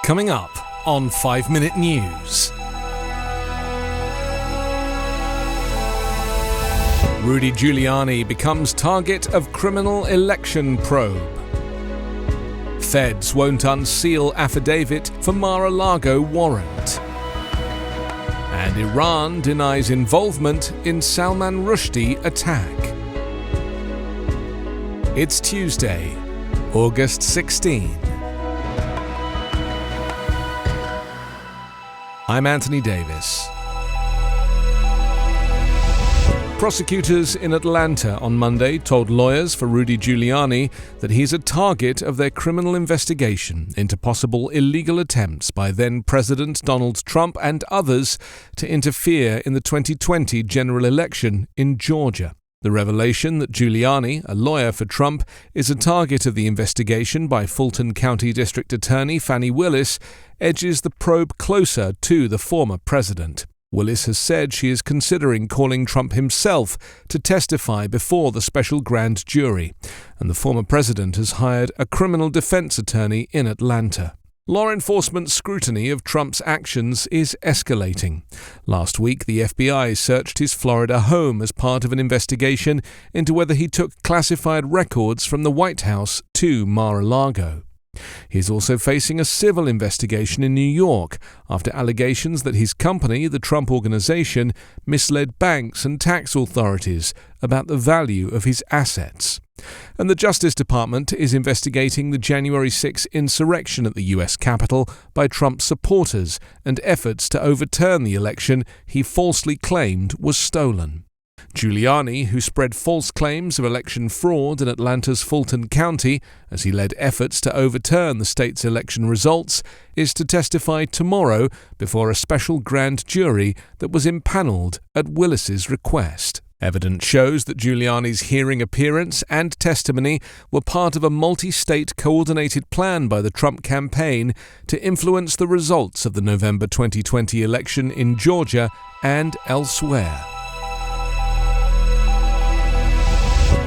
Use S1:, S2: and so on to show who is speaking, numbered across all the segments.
S1: Coming up on 5 Minute News. Rudy Giuliani becomes target of criminal election probe. Feds won't unseal affidavit for Mar-a-Lago warrant. And Iran denies involvement in Salman Rushdie attack. It's Tuesday, August 16. I'm Anthony Davis. Prosecutors in Atlanta on Monday told lawyers for Rudy Giuliani that he's a target of their criminal investigation into possible illegal attempts by then-President Donald Trump and others to interfere in the 2020 general election in Georgia. The revelation that Giuliani, a lawyer for Trump, is a target of the investigation by Fulton County District Attorney Fani Willis edges the probe closer to the former president. Willis has said she is considering calling Trump himself to testify before the special grand jury, and the former president has hired a criminal defense attorney in Atlanta. Law enforcement scrutiny of Trump's actions is escalating. Last week, the FBI searched his Florida home as part of an investigation into whether he took classified records from the White House to Mar-a-Lago. He's also facing a civil investigation in New York after allegations that his company, the Trump Organization, misled banks and tax authorities about the value of his assets. And the Justice Department is investigating the January 6 insurrection at the U.S. Capitol by Trump supporters and efforts to overturn the election he falsely claimed was stolen. Giuliani, who spread false claims of election fraud in Atlanta's Fulton County as he led efforts to overturn the state's election results, is to testify tomorrow before a special grand jury that was impaneled at Willis's request. Evidence shows that Giuliani's hearing appearance and testimony were part of a multi-state coordinated plan by the Trump campaign to influence the results of the November 2020 election in Georgia and elsewhere.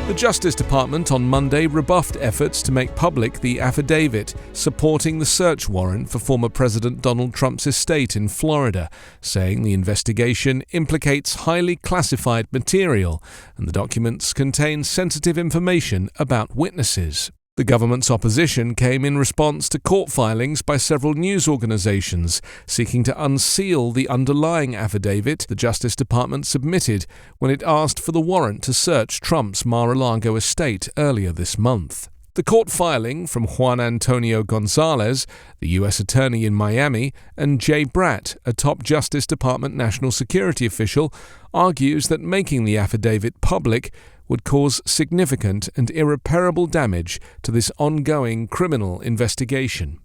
S1: The Justice Department on Monday rebuffed efforts to make public the affidavit supporting the search warrant for former President Donald Trump's estate in Florida, saying the investigation implicates highly classified material and the documents contain sensitive information about witnesses. The government's opposition came in response to court filings by several news organizations seeking to unseal the underlying affidavit the Justice Department submitted when it asked for the warrant to search Trump's Mar-a-Lago estate earlier this month. The court filing from Juan Antonio Gonzalez, the U.S. Attorney in Miami, and Jay Bratt, a top Justice Department national security official, argues that making the affidavit public would cause significant and irreparable damage to this ongoing criminal investigation.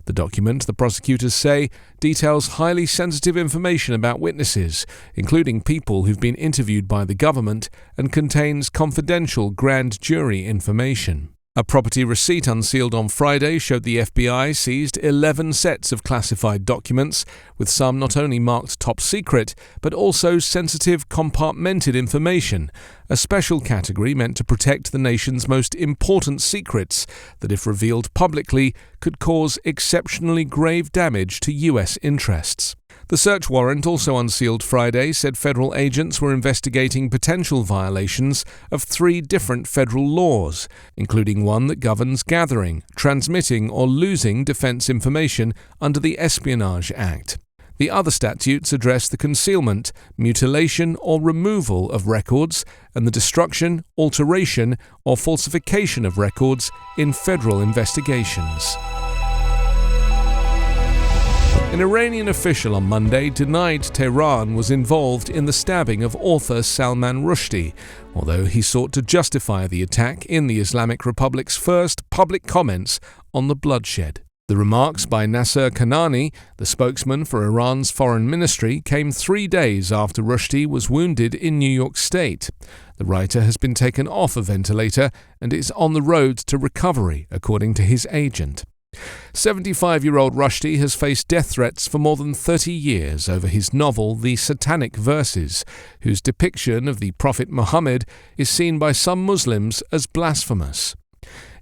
S1: The document, the prosecutors say, details highly sensitive information about witnesses, including people who've been interviewed by the government, and contains confidential grand jury information. A property receipt unsealed on Friday showed the FBI seized 11 sets of classified documents, with some not only marked top secret, but also sensitive compartmented information, a special category meant to protect the nation's most important secrets that, if revealed publicly, could cause exceptionally grave damage to U.S. interests. The search warrant, also unsealed Friday, said federal agents were investigating potential violations of 3 different federal laws, including one that governs gathering, transmitting, or losing defense information under the Espionage Act. The other statutes address the concealment, mutilation, or removal of records and the destruction, alteration, or falsification of records in federal investigations. An Iranian official on Monday denied Tehran was involved in the stabbing of author Salman Rushdie, although he sought to justify the attack in the Islamic Republic's first public comments on the bloodshed. The remarks by Nasser Kanani, the spokesman for Iran's foreign ministry, came 3 days after Rushdie was wounded in New York State. The writer has been taken off a ventilator and is on the road to recovery, according to his agent. 75-year-old Rushdie has faced death threats for more than 30 years over his novel The Satanic Verses, whose depiction of the Prophet Muhammad is seen by some Muslims as blasphemous.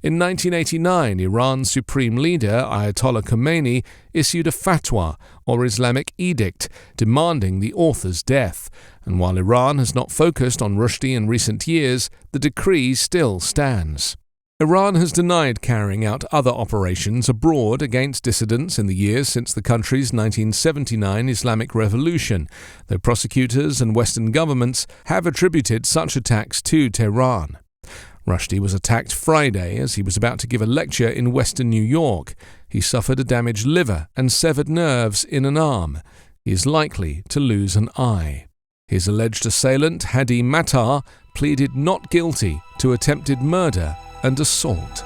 S1: In 1989, Iran's supreme leader, Ayatollah Khomeini, issued a fatwa, or Islamic edict, demanding the author's death. And while Iran has not focused on Rushdie in recent years, the decree still stands. Iran has denied carrying out other operations abroad against dissidents in the years since the country's 1979 Islamic Revolution, though prosecutors and Western governments have attributed such attacks to Tehran. Rushdie was attacked Friday as he was about to give a lecture in western New York. He suffered a damaged liver and severed nerves in an arm. He is likely to lose an eye. His alleged assailant, Hadi Matar, pleaded not guilty to attempted murder and assault.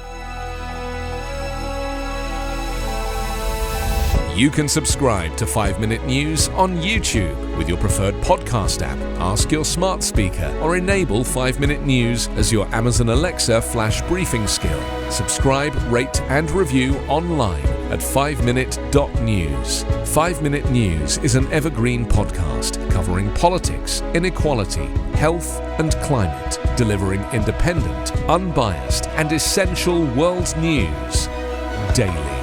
S1: You can subscribe to 5 Minute News on YouTube with your preferred podcast app. Ask your smart speaker or enable 5 Minute News as your Amazon Alexa flash briefing skill. Subscribe, rate and review online at 5minute.news. 5 Minute News is an Evergreen podcast covering politics, inequality, health and climate, delivering independent, unbiased and essential world news daily.